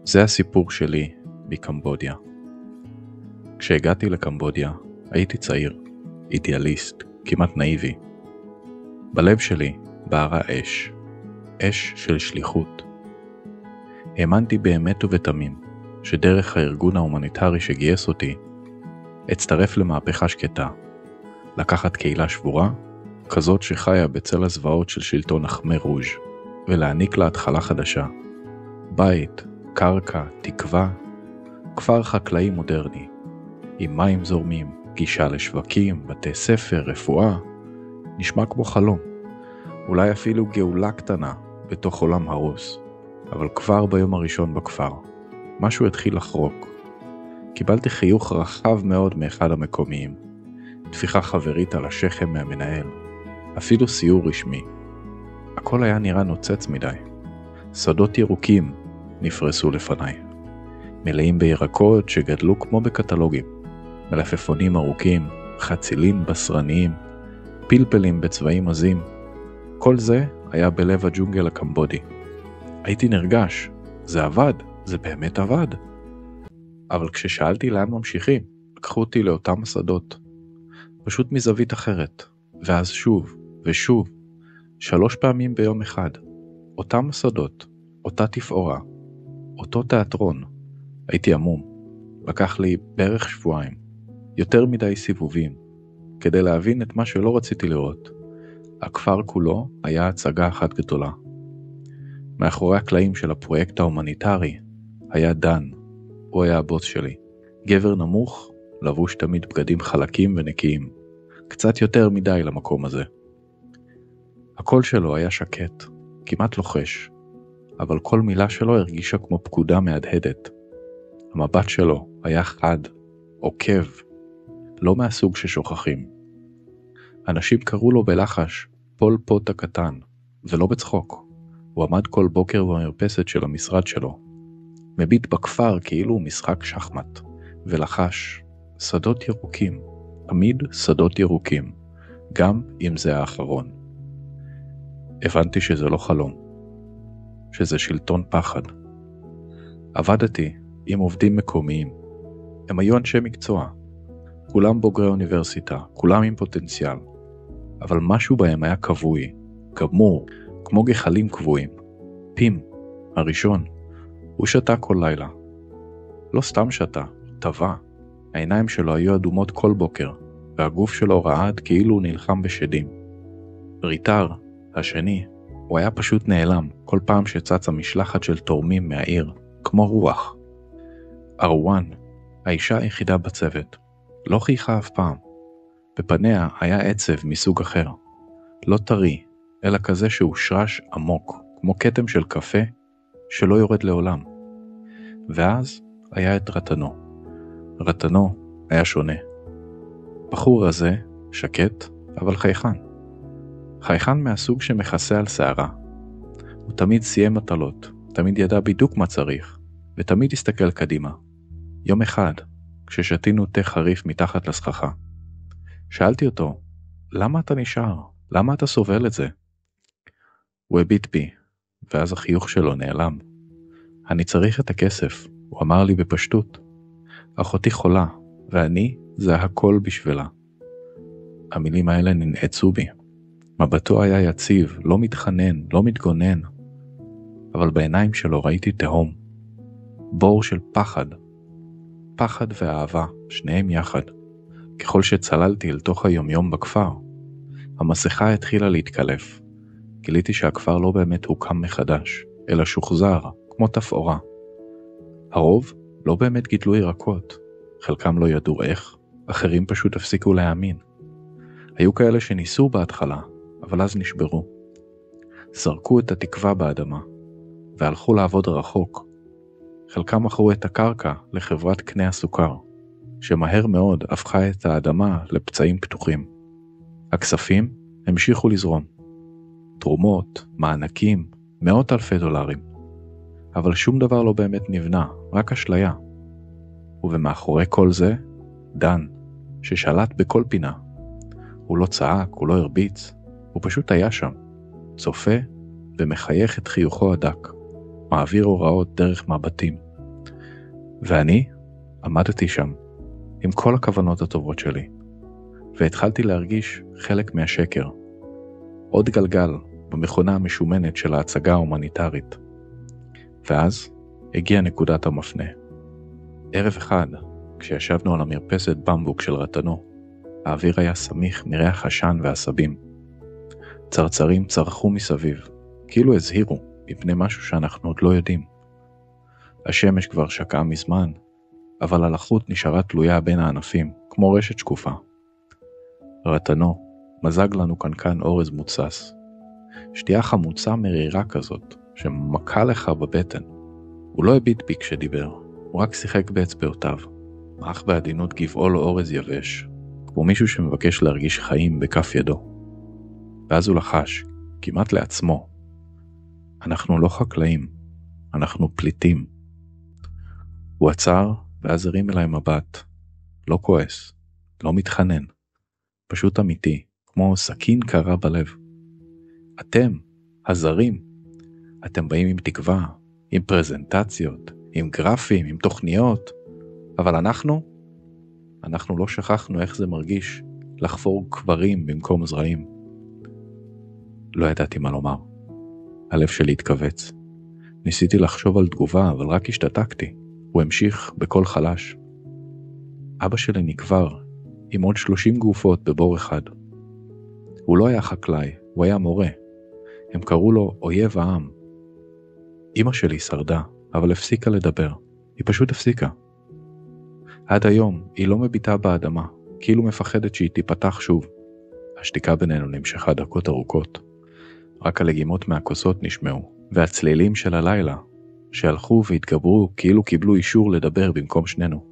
זה הסיפור שלי מקמבודיה. כשהגעתי לקמבודיה, הייתי צעיר, אידיאליסט, כמעט נאיבי. בלב שלי בערה אש של שליחות. האמנתי באמת ובתמים שדרך הארגון ההומניטרי שגייס אותי, אצטרף למהפכה שקטה, לקחת קהילה שבורה, כזאת שחיה בצל הזוועות של שלטון החמר רוז', ולהעניק לה התחלה חדשה. בית, קרקע, תקווה, כפר חקלאי מודרני, עם מים זורמים, גישה לשווקים, בתי ספר, רפואה, נשמע כמו חלום. אולי אפילו גאולה קטנה בתוך עולם הרוס, אבל כבר ביום הראשון בכפר, משהו התחיל לחרוק. קיבלתי חיוך רחב מאוד מאחד המקומיים, תפיחה חברית על השכם מהמנהל, אפילו סיור רשמי. הכל היה נראה נוצץ מדי. שדות ירוקים נפרסו לפניי, מלאים בירקות שגדלו כמו בקטלוגים, מלפפונים ארוכים, חצילים בשרניים, פלפלים בצבעים עזים. כל זה היה בלב הג'ונגל הקמבודי. הייתי נרגש, זה עבד, זה באמת עבד. אבל כששאלתי לאן ממשיכים, לקחו אותי לאותם השדות, פשוט מזווית אחרת, ואז שוב ושוב, 3 פעמים ביום אחד, אותם השדות, אותה תפאורה, אותו תיאטרון. הייתי עמום. לקח לי בערך שבועיים, יותר מדי סיבובים, כדי להבין את מה שלא רציתי לראות. הכפר כולו היה הצגה אחת גדולה. מאחורי הקלעים של הפרויקט ההומניטרי היה דן, הוא היה הבוס שלי. גבר נמוך, לבוש תמיד בגדים חלקים ונקיים, קצת יותר מדי למקום הזה. הקול שלו היה שקט, כמעט לוחש, אבל כל מילה שלו הרגישה כמו פקודה מהדהדת. המבט שלו היה חד, עוקב, לא מהסוג ששוכחים. אנשים קראו לו בלחש פול פוט הקטן, ולא בצחוק. הוא עמד כל בוקר במרפסת של המשרד שלו, מביט בכפר כאילו משחק שחמט, ולחש שדות ירוקים, תמיד שדות ירוקים, גם אם זה האחרון. הבנתי שזה לא חלום, שזה שלטון פחד. עבדתי עם עובדים מקומיים, הם היו אנשי מקצוע, כולם בוגרי אוניברסיטה, כולם עם פוטנציאל, אבל משהו בהם היה קבוי, גמור, כמו גחלים קבועים. פים, הראשון, הוא שתה כל לילה. לא סתם שתה, טבע. העיניים שלו היו אדומות כל בוקר, והגוף שלו רעד כאילו הוא נלחם בשדים. ריטר, השני, הוא היה פשוט נעלם כל פעם שצצה משלחת של תורמים מהעיר, כמו רוח. ארואן, האישה היחידה בצוות, לא חייכה אף פעם. בפניה היה עצב מסוג אחר, לא טרי, אלא כזה שהושרש עמוק, כמו כתם של קפה שלא יורד לעולם. ואז היה את רטנו. רטנו היה שונה. בחור הזה, שקט, אבל חייכן. חייכן מהסוג שמכסה על שערה. הוא תמיד סיים מטלות, תמיד ידע בדיוק מה צריך, ותמיד הסתכל קדימה. יום אחד, כששתינו תה חריף מתחת לסככה, שאלתי אותו, למה אתה נשאר? למה אתה סובל את זה? הוא הביט בי, ואז החיוך שלו נעלם. אני צריך את הכסף, הוא אמר לי בפשטות. אחותי חולה, ואני זה הכל בשבילה. המילים האלה ננעצו בי. מבטו היה יציב, לא מתחנן, לא מתגונן. אבל בעיניים שלו ראיתי תהום. בור של פחד. פחד ואהבה, שניהם יחד. ככל שצללתי אל תוך היומיום בכפר, המסכה התחילה להתקלף. גיליתי שהכפר לא באמת הוקם מחדש, אלא שוחזר, כמו תפאורה. הרוב לא באמת גידלו ירקות, חלקם לא ידעו איך, אחרים פשוט הפסיקו להאמין. היו כאלה שניסו בהתחלה, אבל אז נשברו. זרקו את התקווה באדמה, והלכו לעבוד רחוק. חלקם מכרו את הקרקע לחברת קנה הסוכר, שמהר מאוד הפכה את האדמה לפצעים פתוחים. הכספים המשיכו לזרום. תרומות, מענקים, מאות אלפי דולרים. אבל שום דבר לא באמת נבנה, רק אשליה. ובמאחורי כל זה, דן, ששלט בכל פינה. הוא לא צעק, הוא לא הרביץ, הוא פשוט היה שם, צופה ומחייך את חיוכו הדק, מעביר הוראות דרך מבטים. ואני עמדתי שם, עם כל הכוונות הטובות שלי, והתחלתי להרגיש חלק מהשקר. עוד גלגל במכונה המשומנת של ההצגה ההומניטרית. ואז הגיעה נקודת המפנה. ערב אחד, כשישבנו על המרפסת במבוק של רטנו, האוויר היה סמיך מריח עשן ועשבים. צרצרים צרחו מסביב, כאילו הזהירו מפני משהו שאנחנו עוד לא יודעים. השמש כבר שקעה מזמן, אבל הלחות נשארה תלויה בין הענפים, כמו רשת שקופה. רטנו מזג לנו קנקן אורז מוצס. שתייה חמוצה מרירה כזאת, שמכה לך בבטן. הוא לא הביט בי כשדיבר, הוא רק שיחק באצבעותיו. אך בעדינות גבעו לו אורז יבש, כמו מישהו שמבקש להרגיש חיים בכף ידו. ואז הוא לחש, כמעט לעצמו, אנחנו לא חקלאים, אנחנו פליטים. הוא עצר, ואז הרים אליי מבט, לא כועס, לא מתחנן, פשוט אמיתי, כמו סכין קרה בלב. אתם, הזרים, אתם באים עם תקווה, עם פרזנטציות, עם גרפים, עם תוכניות, אבל אנחנו לא שכחנו איך זה מרגיש לחפור קברים במקום זרעים. לא ידעתי מה לומר. הלב שלי התכווץ. ניסיתי לחשוב על תגובה, אבל רק השתתקתי. הוא המשיך בקול חלש. אבא שלי נקבר עם עוד 30 גופות בבור אחד. הוא לא היה חקלאי, הוא היה מורה. הם קראו לו אויב העם. אמא שלי שרדה, אבל הפסיקה לדבר. היא פשוט הפסיקה. עד היום היא לא מביטה באדמה, כאילו מפחדת שהיא תיפתח שוב. השתיקה בינינו נמשכה דקות ארוכות. רק הלגימות מהכוסות נשמעו, והצלילים של הלילה, שהלכו והתגברו כאילו קיבלו אישור לדבר במקום שנינו.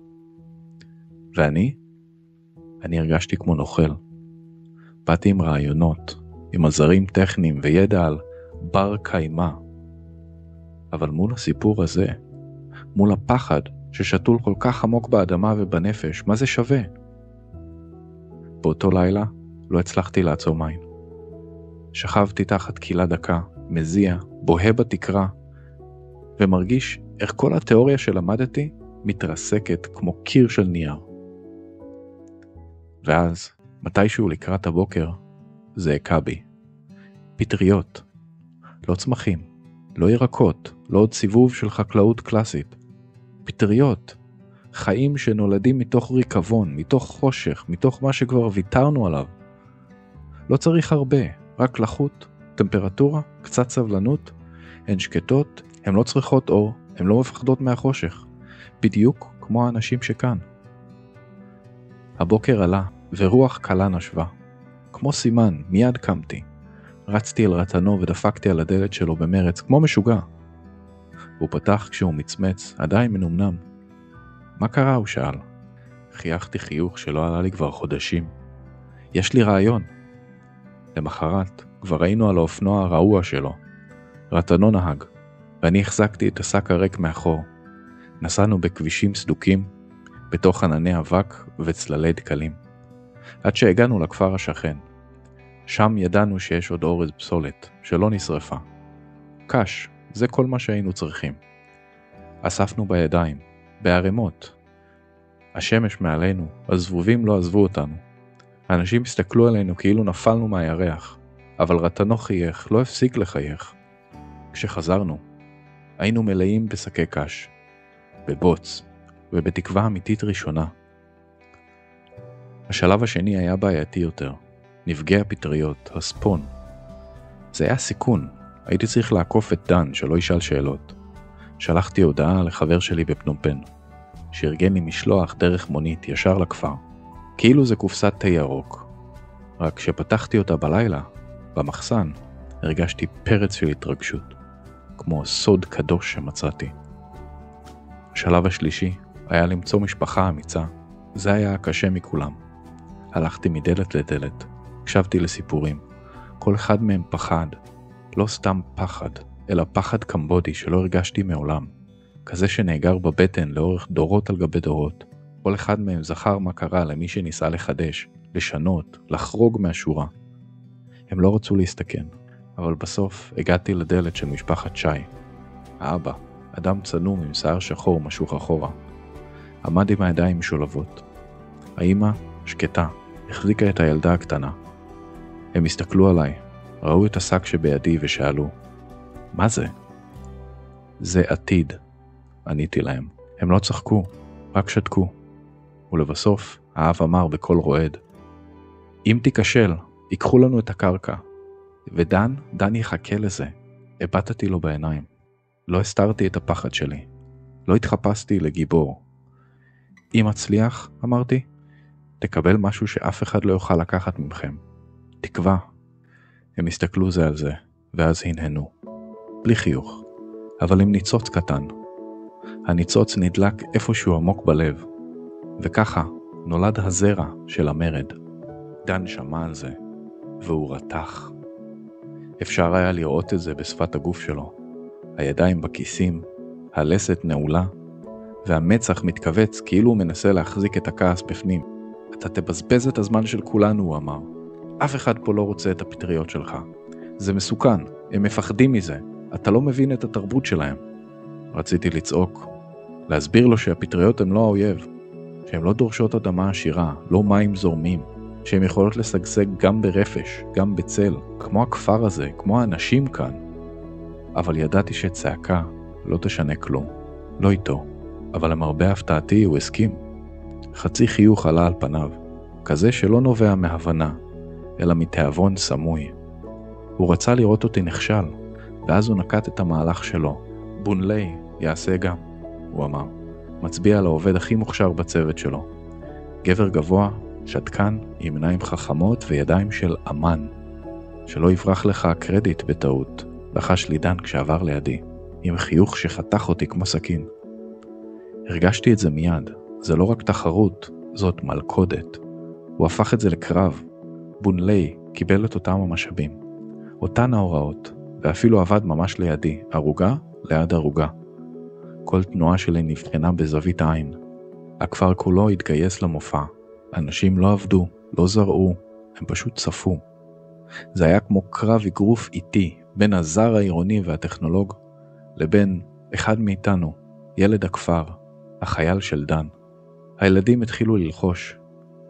ואני הרגשתי כמו נוכל. באתי עם רעיונות, עם עזרים טכניים וידע על בר קיימה. אבל מול הסיפור הזה, מול הפחד ששתול כל כך עמוק באדמה ובנפש, מה זה שווה? באותו לילה לא הצלחתי לעצום עין. שכבתי תחת קילה דקה, מזיע, בוהה בתקרה, ומרגיש איך כל התיאוריה שלמדתי מתרסקת כמו קיר של נייר. ואז, מתישהו לקראת הבוקר, זה הכה בי. פטריות, לא צמחים, לא ירקות, לא עוד סיבוב של חקלאות קלאסית. פטריות, חיים שנולדים מתוך ריקבון, מתוך חושך, מתוך מה שכבר ויתרנו עליו. לא צריך הרבה, רק לחות, טמפרטורה, קצת סבלנות. הן שקטות, הן לא צריכות אור, הן לא מפחדות מהחושך. בדיוק כמו האנשים שכאן. הבוקר עלה, ורוח קלה נשבה. כמו סימן, מיד קמתי. רצתי אל רטנו ודפקתי על הדלת שלו במרץ, כמו משוגע. הוא פתח כשהוא מצמץ, עדיין מנומנם. מה קרה? הוא שאל. חייכתי חיוך שלא עלה לי כבר חודשים. יש לי רעיון. למחרת, כבר היינו על האופנוע הרעוע שלו. רטנו נהג, ואני החזקתי את השק הריק מאחור. נסענו בכבישים סדוקים, בתוך ענני אבק וצללי דקלים. עד שהגענו לכפר השכן. שם ידענו שיש עוד אורז פסולת, שלא נשרפה. קש, זה כל מה שהיינו צריכים. אספנו בידיים, בערימות. השמש מעלינו, הזבובים לא עזבו אותנו. האנשים הסתכלו עלינו כאילו נפלנו מהירח, אבל רטנו חייך, לא הפסיק לחייך. כשחזרנו, היינו מלאים בשקי קש, בבוץ, ובתקווה אמיתית ראשונה. השלב השני היה בעייתי יותר, נפגעי הפטריות, הספון. זה היה סיכון, הייתי צריך לעקוף את דן שלא ישאל שאלות. שלחתי הודעה לחבר שלי בפנומפן, שארגן לי משלוח דרך מונית ישר לכפר, כאילו זה קופסת תה ירוק. רק כשפתחתי אותה בלילה, במחסן, הרגשתי פרץ של התרגשות, כמו סוד קדוש שמצאתי. השלב השלישי היה למצוא משפחה אמיצה, זה היה הקשה מכולם. הלכתי מדלת לדלת, הקשבתי לסיפורים, כל אחד מהם פחד, לא סתם פחד, אלא פחד קמבודי שלא הרגשתי מעולם, כזה שנאגר בבטן לאורך דורות על גבי דורות. כל אחד מהם זכר מה קרה למי שניסה לחדש, לשנות, לחרוג מהשורה. הם לא רצו להסתכן, אבל בסוף הגעתי לדלת של משפחת שי. האבא, אדם צנום עם שיער שחור משוך אחורה, עמד עם הידיים משולבות. האמא, שקטה, החזיקה את הילדה הקטנה. הם הסתכלו עליי, ראו את השק שבידי ושאלו, מה זה? זה עתיד, עניתי להם. הם לא צחקו, רק שתקו. ולבסוף, האב אמר בקול רועד, אם תיכשל, ייקחו לנו את הקרקע. ודן יחכה לזה. הבטתי לו בעיניים. לא הסתרתי את הפחד שלי. לא התחפשתי לגיבור. אם אצליח, אמרתי, תקבל משהו שאף אחד לא יוכל לקחת ממכם. תקווה. הם הסתכלו זה על זה, ואז הנהנו. בלי חיוך, אבל עם ניצוץ קטן. הניצוץ נדלק איפשהו עמוק בלב, וככה נולד הזרע של המרד. דן שמע על זה, והוא רתח. אפשר היה לראות את זה בשפת הגוף שלו. הידיים בכיסים, הלסת נעולה, והמצח מתכווץ כאילו הוא מנסה להחזיק את הכעס בפנים. אתה תבזבז את הזמן של כולנו, הוא אמר. אף אחד פה לא רוצה את הפטריות שלך. זה מסוכן, הם מפחדים מזה. אתה לא מבין את התרבות שלהם. רציתי לצעוק, להסביר לו שהפטריות הן לא האויב, שהן לא דורשות אדמה עשירה, לא מים זורמים, שהן יכולות לשגשג גם ברפש, גם בצל, כמו הכפר הזה, כמו האנשים כאן. אבל ידעתי שצעקה לא תשנה כלום. לא איתו, אבל למרבה הפתעתי הוא הסכים. חצי חיוך עלה על פניו, כזה שלא נובע מהבנה, אלא מתיאבון סמוי. הוא רצה לראות אותי נכשל, ואז הוא נקט את המהלך שלו. בונלי יעשה גם, הוא אמר. מצביע על העובד הכי מוכשר בצוות שלו. גבר גבוה, שתקן, עם עיניים חכמות וידיים של אמן. שלא יברח לך הקרדיט בטעות, לחש לי דן כשעבר לידי, עם חיוך שחתך אותי כמו סכין. הרגשתי את זה מיד, זה לא רק תחרות, זאת מלכודת. הוא הפך את זה לקרב. בונלי קיבל את אותם המשאבים, אותן ההוראות, ואפילו עבד ממש לידי, ערוגה ליד ערוגה. כל תנועה שלי נבחנה בזווית העין. הכפר כולו התגייס למופע. אנשים לא עבדו, לא זרעו, הם פשוט צפו. זה היה כמו קרב אגרוף איטי, בין הזר העירוני והטכנולוג, לבין אחד מאיתנו, ילד הכפר, החייל של דן. הילדים התחילו ללחוש.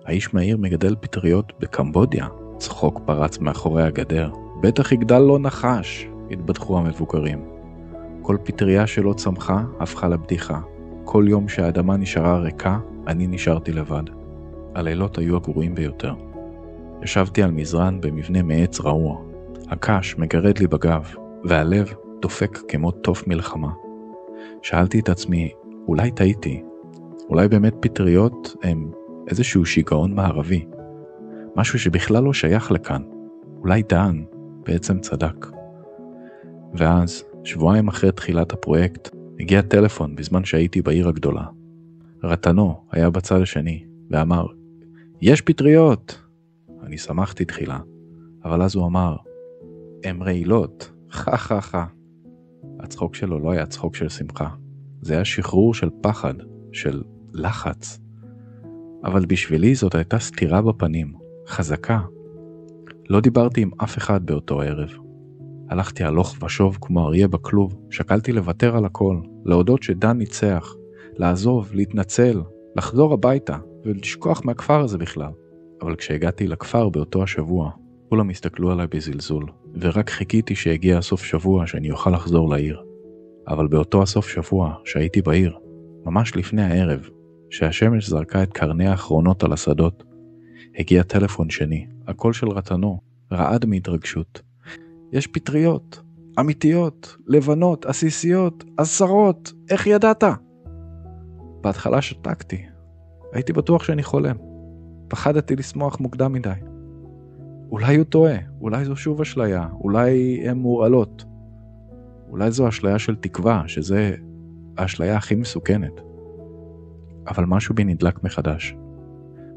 האיש מהעיר מגדל פטריות בקמבודיה. צחוק פרץ מאחורי הגדר. בטח יגדל לא נחש, התבדחו המבוגרים. כל פטריה שלא צמחה הפכה לבדיחה. כל יום שהאדמה נשארה ריקה, אני נשארתי לבד. הלילות היו הגרועים ביותר. ישבתי על מזרן במבנה מעץ רעוע. הקש מגרד לי בגב, והלב דופק כמו תוף מלחמה. שאלתי את עצמי, אולי טעיתי? אולי באמת פטריות הם איזשהו שיגעון מערבי? משהו שבכלל לא שייך לכאן. אולי דן בעצם צדק. ואז, שבועיים אחרי תחילת הפרויקט, הגיע טלפון בזמן שהייתי בעיר הגדולה. רטנו היה בצד השני, ואמר, יש פטריות! אני שמחתי תחילה, אבל אז הוא אמר, הם רעילות, חה. הצחוק שלו לא היה צחוק של שמחה. זה היה שחרור של פחד, של לחץ. אבל בשבילי זאת הייתה סתירה בפנים, חזקה. לא דיברתי עם אף אחד באותו ערב. הלכתי הלוך ושוב כמו אריה בכלוב, שקלתי לוותר על הכל, להודות שדן ניצח, לעזוב, להתנצל, לחזור הביתה ולשכוח מהכפר הזה בכלל. אבל כשהגעתי לכפר באותו השבוע, כולם הסתכלו עליי בזלזול, ורק חיכיתי שהגיע הסוף שבוע שאני אוכל לחזור לעיר. אבל באותו הסוף שבוע שהייתי בעיר, ממש לפני הערב, שהשמש זרקה את קרני האחרונות על השדות, הגיע טלפון שני, הקול של רטנו, רעד מהתרגשות. יש פטריות, אמיתיות, לבנות, עסיסיות, עשרות, איך ידעת? בהתחלה שתקתי, הייתי בטוח שאני חולם. פחדתי לשמוח מוקדם מדי. אולי הוא טועה, אולי זו שוב אשליה, אולי הן מורעלות. אולי זו אשליה של תקווה, שזה האשליה הכי מסוכנת. אבל משהו בי נדלק מחדש.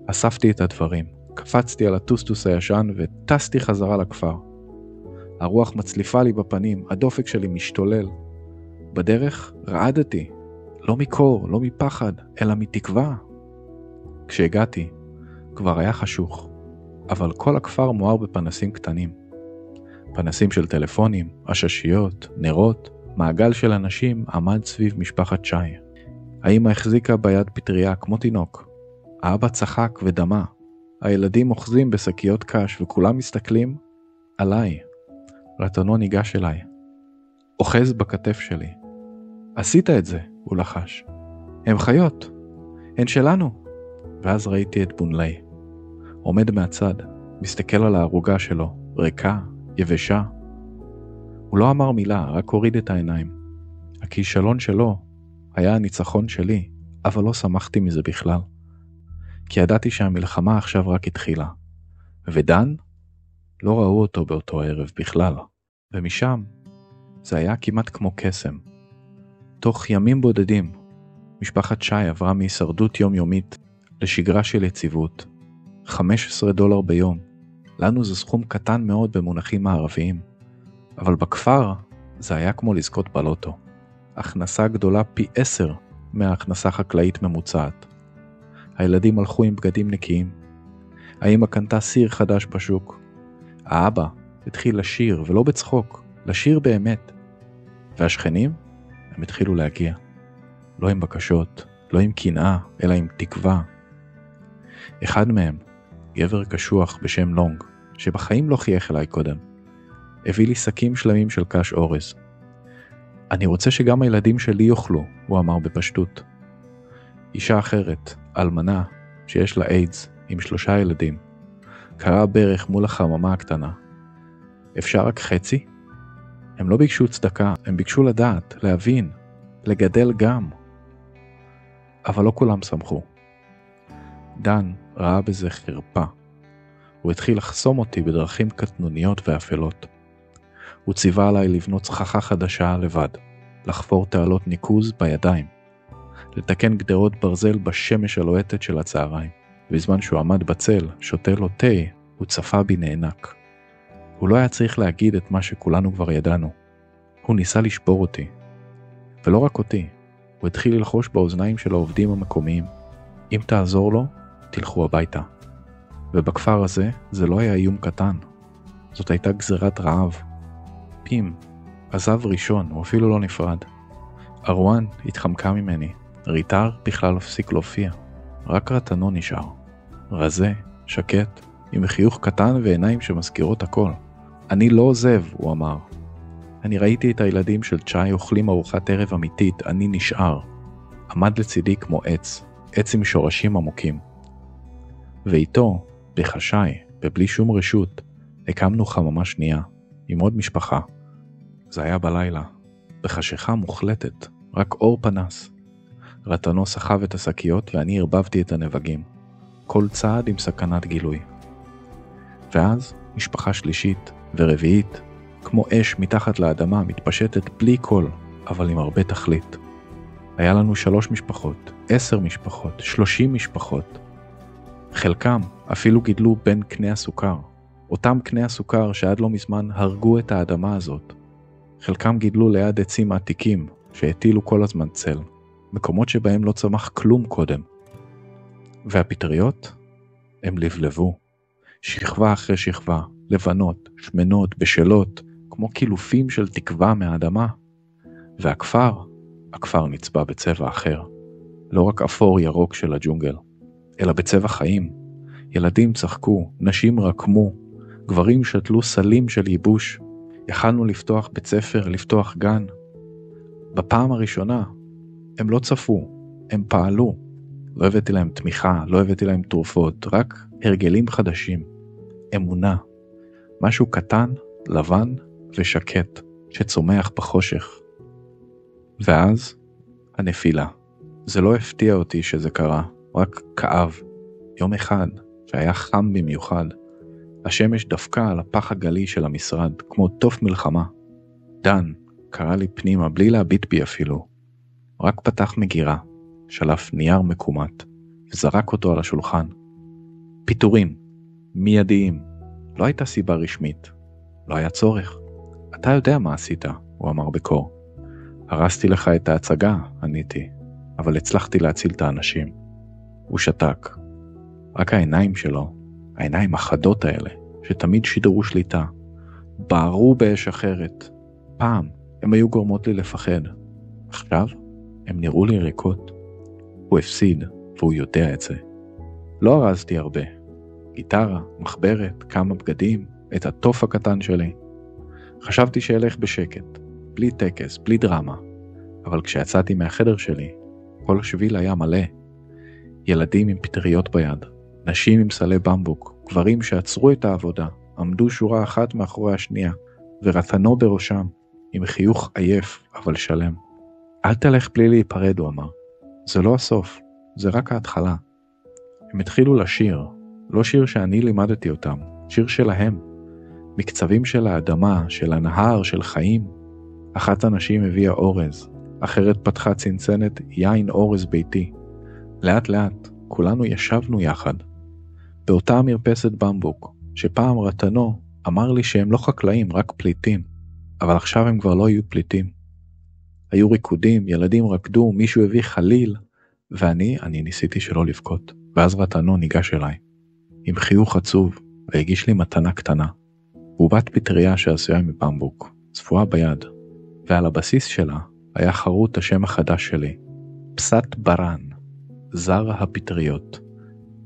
אספתי את הדברים, קפצתי על הטוסטוס הישן וטסתי חזרה לכפר. הרוח מצליפה לי בפנים, הדופק שלי משתולל. בדרך רעדתי, לא מקור, לא מפחד, אלא מתקווה. כשהגעתי, כבר היה חשוך, אבל כל הכפר מואר בפנסים קטנים. פנסים של טלפונים, עששיות, נרות, מעגל של אנשים עמד סביב משפחת שי. האמא החזיקה ביד פטריה כמו תינוק. האבא צחק ודמה. הילדים אוחזים בשקיות קש וכולם מסתכלים עליי. רטנו ניגש אליי. אוחז בכתף שלי. עשית את זה, הוא לחש. הם חיות. הן שלנו. ואז ראיתי את בונלי. עומד מהצד, מסתכל על הערוגה שלו, ריקה, יבשה. הוא לא אמר מילה, רק הוריד את העיניים. הכישלון שלו היה הניצחון שלי, אבל לא שמחתי מזה בכלל. כי ידעתי שהמלחמה עכשיו רק התחילה. ודן? לא ראו אותו באותו ערב בכלל. ומשם זה היה כמעט כמו קסם. תוך ימים בודדים, משפחת שי עברה מהישרדות יומיומית לשגרה של יציבות. $15 ביום. לנו זה סכום קטן מאוד במונחים מערביים. אבל בכפר זה היה כמו לזכות בלוטו. הכנסה גדולה פי 10 מההכנסה חקלאית ממוצעת. הילדים הלכו עם בגדים נקיים. האמא קנתה סיר חדש בשוק. האבא התחיל לשיר, ולא בצחוק, לשיר באמת. והשכנים, הם התחילו להגיע. לא עם בקשות, לא עם קנאה, אלא עם תקווה. אחד מהם, גבר קשוח בשם לונג, שבחיים לא חייך אליי קודם, הביא לי שקים שלמים של קש אורז. אני רוצה שגם הילדים שלי יאכלו, הוא אמר בפשטות. אישה אחרת, אלמנה, שיש לה איידס, עם 3 ילדים, קראה ברך מול החממה הקטנה. אפשר רק חצי? הם לא ביקשו צדקה, הם ביקשו לדעת, להבין, לגדל גם. אבל לא כולם שמחו. דן ראה בזה חרפה. הוא התחיל לחסום אותי בדרכים קטנוניות ואפלות. הוא ציווה עליי לבנות סככה חדשה לבד, לחפור תעלות ניקוז בידיים, לתקן גדרות ברזל בשמש הלוהטת של הצהריים. בזמן שהוא עמד בצל, שותה לו תה, הוא צפה בי נענק. הוא לא היה צריך להגיד את מה שכולנו כבר ידענו. הוא ניסה לשבור אותי. ולא רק אותי, הוא התחיל ללחוש באוזניים של העובדים המקומיים. אם תעזור לו, תלכו הביתה. ובכפר הזה, זה לא היה איום קטן. זאת הייתה גזירת רעב. פים, עזב ראשון, הוא אפילו לא נפרד. ארואן התחמקה ממני. ריטר בכלל הפסיק להופיע. רק רטנו נשאר. רזה, שקט, עם חיוך קטן ועיניים שמזכירות הכל. אני לא עוזב, הוא אמר. אני ראיתי את הילדים של צ'אי אוכלים ארוחת ערב אמיתית, אני נשאר. עמד לצידי כמו עץ, עץ עם שורשים עמוקים. ואיתו, בחשאי, ובלי שום רשות, הקמנו חממה שנייה, עם עוד משפחה. זה היה בלילה, בחשיכה מוחלטת, רק אור פנס. רטנו סחב את השקיות ואני הרבבתי את הנבגים. כל צעד עם סכנת גילוי. ואז משפחה שלישית ורביעית, כמו אש מתחת לאדמה, מתפשטת בלי קול, אבל עם הרבה תכלית. היה לנו 3 משפחות, 10 משפחות, 30 משפחות. חלקם אפילו גידלו בין קני הסוכר, אותם קני הסוכר שעד לא מזמן הרגו את האדמה הזאת. חלקם גידלו ליד עצים עתיקים שהטילו כל הזמן צל, מקומות שבהם לא צמח כלום קודם. והפטריות? הם לבלבו, שכבה אחרי שכבה, לבנות, שמנות, בשלות, כמו קילופים של תקווה מהאדמה. הכפר נצבע בצבע אחר, לא רק אפור ירוק של הג'ונגל, אלא בצבע חיים. ילדים צחקו, נשים רקמו, גברים שתלו סלים של ייבוש. יכלנו לפתוח בית ספר, לפתוח גן. בפעם הראשונה, הם לא צפו, הם פעלו. לא הבאתי להם תמיכה, לא הבאתי להם תרופות, רק הרגלים חדשים. אמונה, משהו קטן, לבן ושקט, שצומח בחושך. ואז, הנפילה. זה לא הפתיע אותי שזה קרה, רק כאב. יום אחד, שהיה חם במיוחד, השמש דפקה על הפח הגלי של המשרד, כמו תוף מלחמה. דן קרא לי פנימה בלי להביט בי אפילו. רק פתח מגירה, שלף נייר מקומט, וזרק אותו על השולחן. פיטורים, מיידיים. לא הייתה סיבה רשמית. לא היה צורך. אתה יודע מה עשית, הוא אמר בקור. הרסתי לך את ההצגה, עניתי, אבל הצלחתי להציל את האנשים. הוא שתק. רק העיניים שלו, העיניים החדות האלה, שתמיד שידרו שליטה, בערו באש אחרת. פעם הם היו גורמות לי לפחד. עכשיו הם נראו לי ריקות. הוא הפסיד, והוא יודע את זה. לא ארזתי הרבה. גיטרה, מחברת, כמה בגדים, את התוף הקטן שלי. חשבתי שאלך בשקט, בלי טקס, בלי דרמה. אבל כשיצאתי מהחדר שלי, כל השביל היה מלא. ילדים עם פטריות ביד, נשים עם סלי במבוק, גברים שעצרו את העבודה, עמדו שורה אחת מאחורי השנייה, ורתנו בראשם, עם חיוך עייף אבל שלם. אל תלך בלי להיפרד, הוא אמר. זה לא הסוף, זה רק ההתחלה. הם התחילו לשיר, לא שיר שאני לימדתי אותם, שיר שלהם. מקצבים של האדמה, של הנהר, של חיים. אחת הנשים הביאה אורז, אחרת פתחה צנצנת יין אורז ביתי. לאט לאט, כולנו ישבנו יחד. באותה מרפסת במבוק, שפעם רתנו אמר לי שהם לא חקלאים, רק פליטים. אבל עכשיו הם כבר לא היו פליטים. היו ריקודים, ילדים רקדו, מישהו הביא חליל, ואני ניסיתי שלא לבכות. ואז רתנו ניגש אליי, עם חיוך עצוב, והגיש לי מתנה קטנה. בובת פטריה שעשויה מבמבוק, צפועה ביד, ועל הבסיס שלה היה חרוט השם החדש שלי, פסת ברן, זר הפטריות,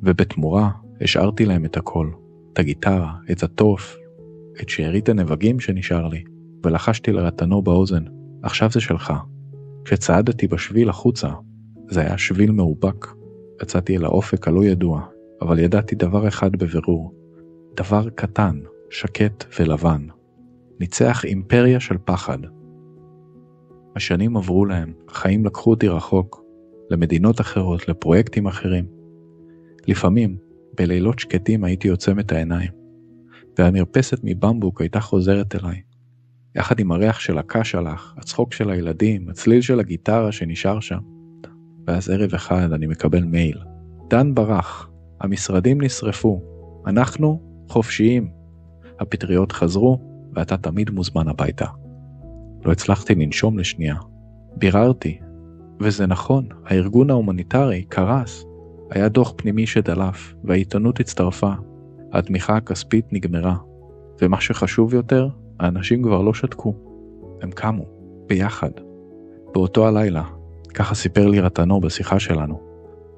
ובתמורה השארתי להם את הכל, את הגיטרה, את התוף, את שארית הנבגים שנשאר לי, ולחשתי לרתנו באוזן, עכשיו זה שלך. כשצעדתי בשביל החוצה, זה היה שביל מאובק, יצאתי אל האופק הלא ידוע, אבל ידעתי דבר אחד בבירור, דבר קטן, שקט ולבן, ניצח אימפריה של פחד. השנים עברו להם, החיים לקחו אותי רחוק, למדינות אחרות, לפרויקטים אחרים. לפעמים, בלילות שקטים הייתי עוצם את העיניים, והמרפסת מבמבוק הייתה חוזרת אליי, יחד עם הריח של הקש הלך, הצחוק של הילדים, הצליל של הגיטרה שנשאר שם. ואז ערב אחד אני מקבל מייל. דן ברח, המשרדים נשרפו, אנחנו חופשיים. הפטריות חזרו, ואתה תמיד מוזמן הביתה. לא הצלחתי לנשום לשנייה. ביררתי, וזה נכון, הארגון ההומניטרי קרס. היה דוח פנימי שדלף, והעיתונות הצטרפה. התמיכה הכספית נגמרה. ומה שחשוב יותר, האנשים כבר לא שתקו. הם קמו, ביחד. באותו הלילה, ככה סיפר לי רתנו בשיחה שלנו.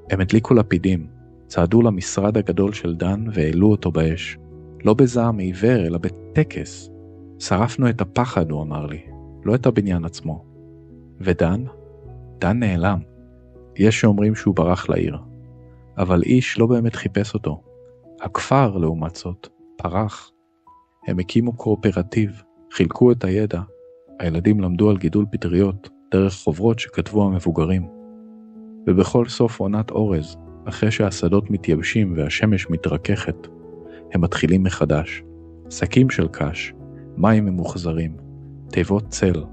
הם הדליקו לפידים, צעדו למשרד הגדול של דן והעלו אותו באש. לא בזעם עיוור, אלא בטקס. שרפנו את הפחד, הוא אמר לי, לא את הבניין עצמו. ודן? דן נעלם. יש שאומרים שהוא ברח לעיר. אבל איש לא באמת חיפש אותו. הכפר, לעומת זאת, פרח. הם הקימו קואופרטיב, חילקו את הידע. הילדים למדו על גידול פטריות, דרך חוברות שכתבו המבוגרים. ובכל סוף עונת אורז, אחרי שהשדות מתייבשים והשמש מתרככת, הם מתחילים מחדש. שקים של קש, מים ממוחזרים, תיבות צל,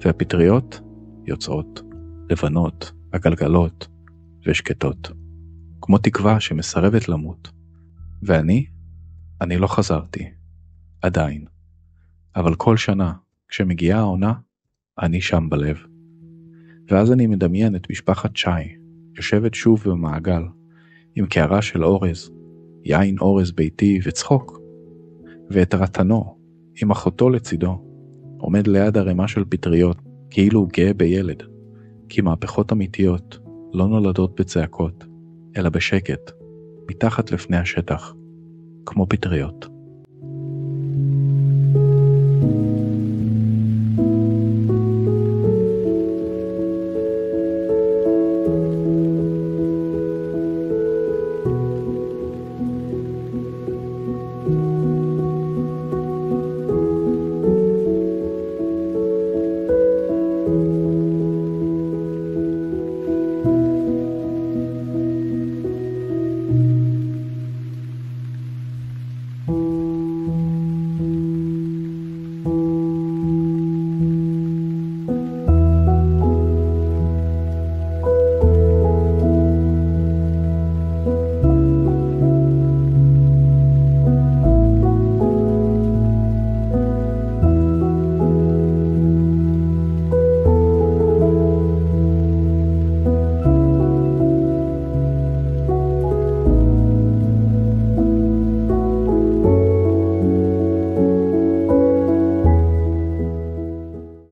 והפטריות יוצאות, לבנות, הגלגלות ושקטות. כמו תקווה שמסרבת למות. ואני לא חזרתי. עדיין. אבל כל שנה, כשמגיעה העונה, אני שם בלב. ואז אני מדמיין את משפחת שי, יושבת שוב במעגל, עם קערה של אורז, יין אורז ביתי וצחוק, ואת רתנו, עם אחותו לצידו, עומד ליד הרמה של פטריות, כאילו הוא גאה בילד, כי מהפכות אמיתיות לא נולדות בצעקות, אלא בשקט, מתחת לפני השטח, כמו פטריות.